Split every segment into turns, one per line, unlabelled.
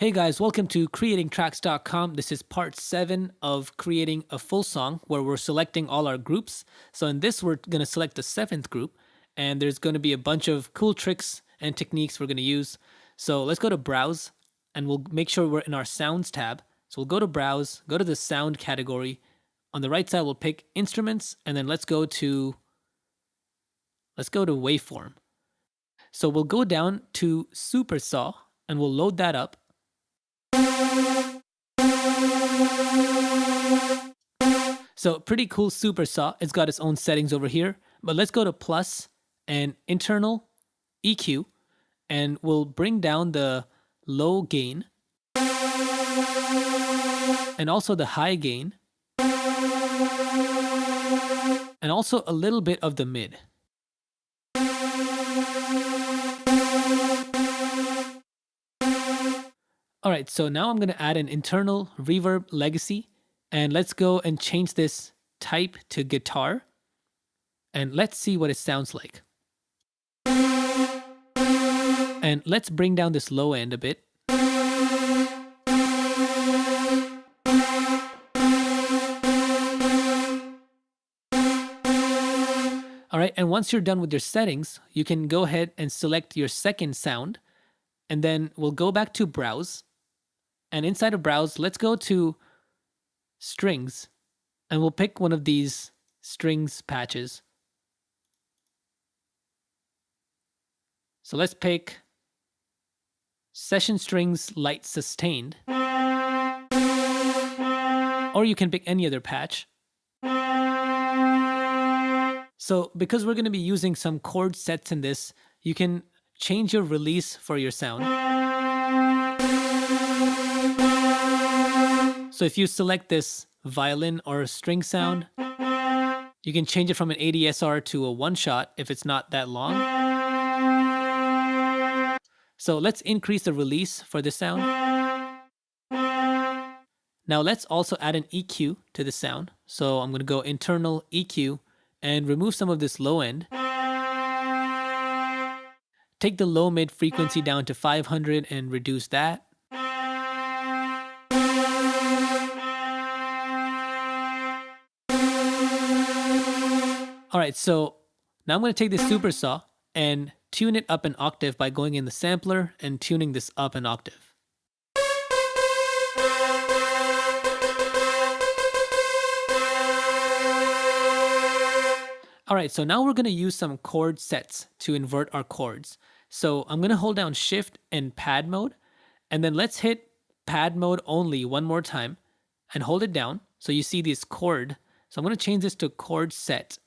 Hey guys, welcome to creatingtracks.com. This is part 7 of creating a full song where we're selecting all our groups. So in this, we're going to select the 7th group, and there's going to be a bunch of cool tricks and techniques we're going to use. So let's go to Browse, and we'll make sure we're in our Sounds tab. So we'll go to Browse, go to the Sound category. On the right side, we'll pick Instruments, and then let's go to Waveform. So we'll go down to Supersaw, and we'll load that up. So pretty cool Supersaw. It's got its own settings over here, but let's go to Plus and Internal EQ, and we'll bring down the low gain and also the high gain and also a little bit of the mid. All right, so now I'm going to add an internal reverb legacy, and let's go and change this type to guitar, and let's see what it sounds like. And let's bring down this low end a bit. All right, and once you're done with your settings, you can go ahead and select your second sound, and then we'll go back to Browse. And inside of Browse, let's go to Strings, and we'll pick one of these strings patches. So let's pick Session Strings Light Sustained, or you can pick any other patch. So because we're going to be using some chord sets in this, you can change your release for your sound. So if you select this violin or string sound, you can change it from an ADSR to a one-shot if it's not that long. So let's increase the release for this sound. Now let's also add an EQ to the sound. So I'm going to go Internal EQ and remove some of this low end. Take the low mid frequency down to 500 and reduce that. All right, so now I'm going to take this Supersaw and tune it up an octave by going in the sampler and tuning this up an octave. All right, so now we're going to use some chord sets to invert our chords. So I'm going to hold down Shift and Pad mode, and then let's hit Pad mode only one more time and hold it down so you see this chord. So I'm going to change this to chord set,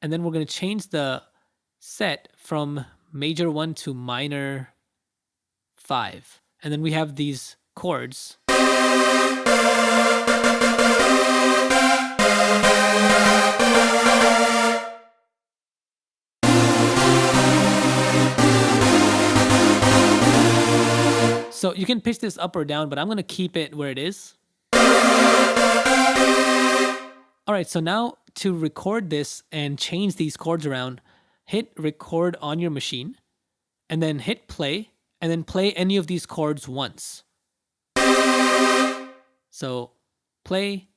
and then we're going to change the set from major 1 to minor 5. And then we have these chords. So you can pitch this up or down, but I'm going to keep it where it is. All right, so now to record this and change these chords around, hit record on your machine, and then hit play, and then play any of these chords once. So play.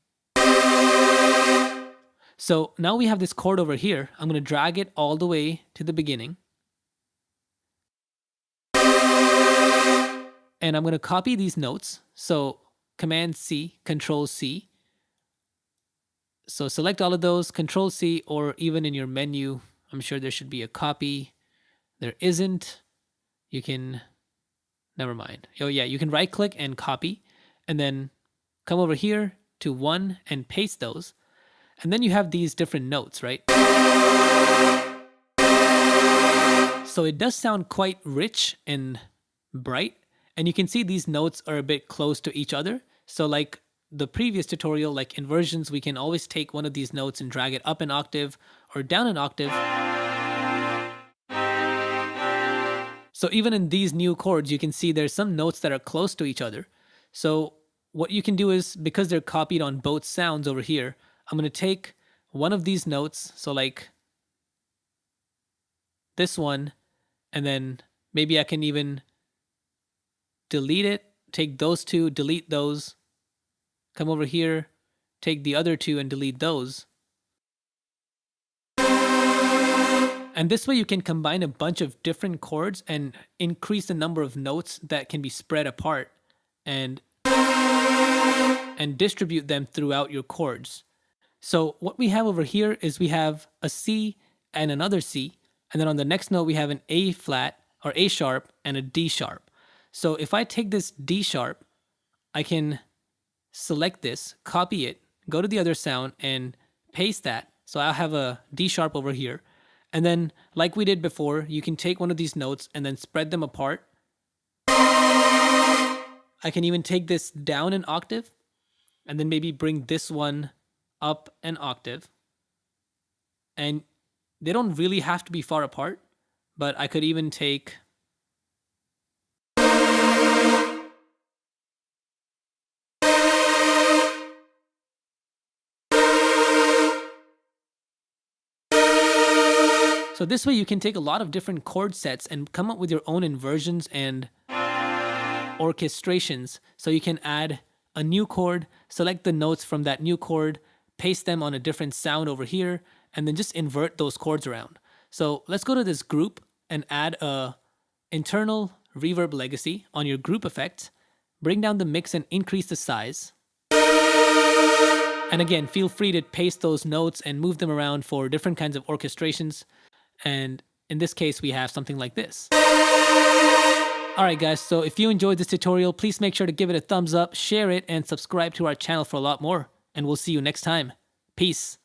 So now we have this chord over here. I'm going to drag it all the way to the beginning. And I'm going to copy these notes. So Command C, Control C. So select all of those, Control C, or even in your menu, I'm sure there should be a copy. There isn't. You can, never mind. Oh yeah, you can right click and copy, and then come over here to 1 and paste those. And then you have these different notes, right? So it does sound quite rich and bright. And you can see these notes are a bit close to each other. So like the previous tutorial, like inversions, we can always take one of these notes and drag it up an octave or down an octave. So even in these new chords, you can see there's some notes that are close to each other. So what you can do is, because they're copied on both sounds over here, I'm going to take one of these notes, so like this one, and then maybe I can even delete it take those two, delete those, come over here, take the other two and delete those. And this way you can combine a bunch of different chords and increase the number of notes that can be spread apart and distribute them throughout your chords. So what we have over here is we have a C and another C, and then on the next note we have an A flat or A sharp and a D sharp. So if I take this D sharp, I can select this, copy it, go to the other sound and paste that. So I'll have a D sharp over here. And then like we did before, you can take one of these notes and then spread them apart. I can even take this down an octave and then maybe bring this one up an octave. And they don't really have to be far apart, but I could even take So this way you can take a lot of different chord sets and come up with your own inversions and orchestrations. So you can add a new chord, select the notes from that new chord, paste them on a different sound over here, and then just invert those chords around. So let's go to this group and add a internal reverb legacy on your group effect. Bring down the mix and increase the size. And again, feel free to paste those notes and move them around for different kinds of orchestrations. And in this case, we have something like this. Alright guys, so if you enjoyed this tutorial, please make sure to give it a thumbs up, share it, and subscribe to our channel for a lot more. And we'll see you next time. Peace.